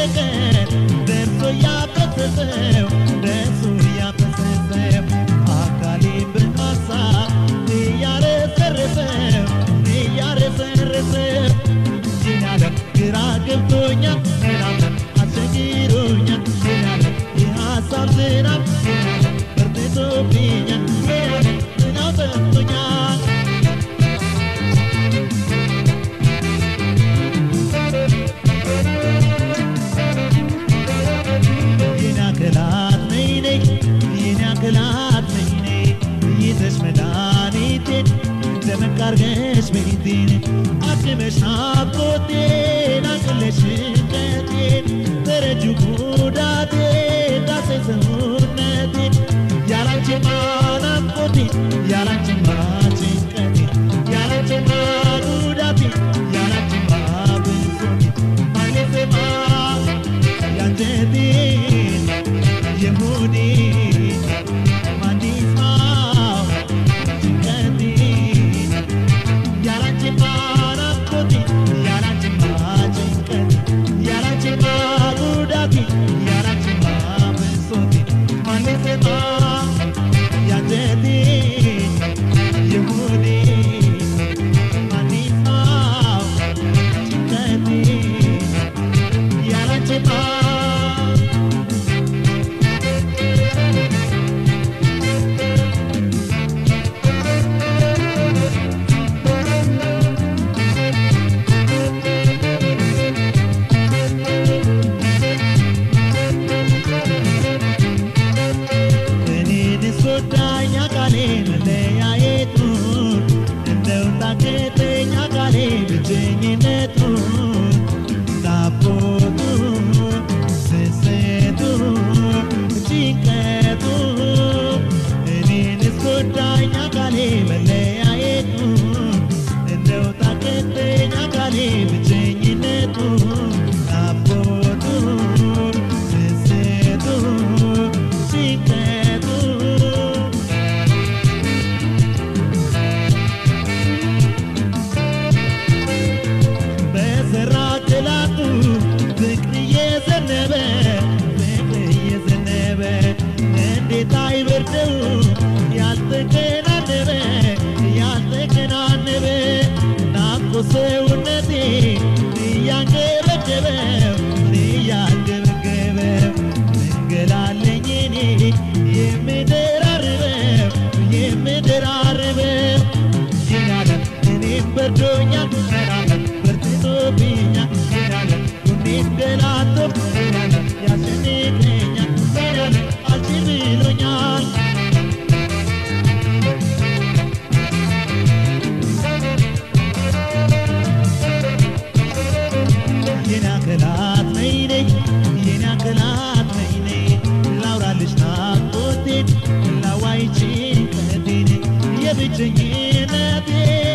በቀን ደርሶ ያፈሰሰው አካሌን በሐሳብ እያረሰረሰው ይናለም ግራ ገብቶኛል ምናምን አስቸግሮኛል ይናለም የሐሳብ ዝናብ በርትቶብኛል ይናለም ዝናብ ጠፍቶኛል የናክላት ነይነይ ይዘሽ መድኃኒቴን ደመቃርገሽ ቤቴን አድመሽ ናፍቆቴን አንቅለሽ ጭንቀቴን ተረጁ ጉዳቴን ዳሰሽ ሰውነቴን ያላንቺማ ናፍቆቴን ያላንቺማ ጭንቀቴን ያላንቺማ ጉዳቴን ያላንቺማ ብሶቴን ማን ሊሰማ ያንጀቴን የሆዴን ማን ይስማው ጭንቀቴን ያላንቺማ ናፍቆቴን ያላንቺማ ጭንቀቴን ያላንቺማ ጉዳቴን ያላንቺማ ብሶቴን ማን ሊሰማ ያንጀቴን የሆዴን ማን ይስማው ጭንቀቴን ያላንቺማ ጎዳኝ አካሌ መለያየቱን እንደው ታከተኝ አካሌ ብቸኝነቱን ናፍቆቱን ስስቱን ጭንቀቱን እኔንስ ጎዳኝ አካሌ መለያየቱን እንደው ታከተኝ አካሌ ብቸኝነቱን ናፍቆቱን ስስቱን ጭንቀቱን በሰራክላቱ ፍቅር እየዘነበ እንዴት አይበርደው ያልተከናነበ ናፍቆት ሰውነቴ እያንገበገበው መንገላለኝ እኔ የምደራርበው ይናለም እኔም በርዶኛል መራመድ በርትቶብኛል ይናለም ጎኔን ገላቶ ይናለም ያስጨንቀኛል ይናለም አልችል ብሎኛል የናክላት ነይነይ ላውራልሽ ናፍቆቴን ላዋይ ጭንቀቴን የብቸኝነቴን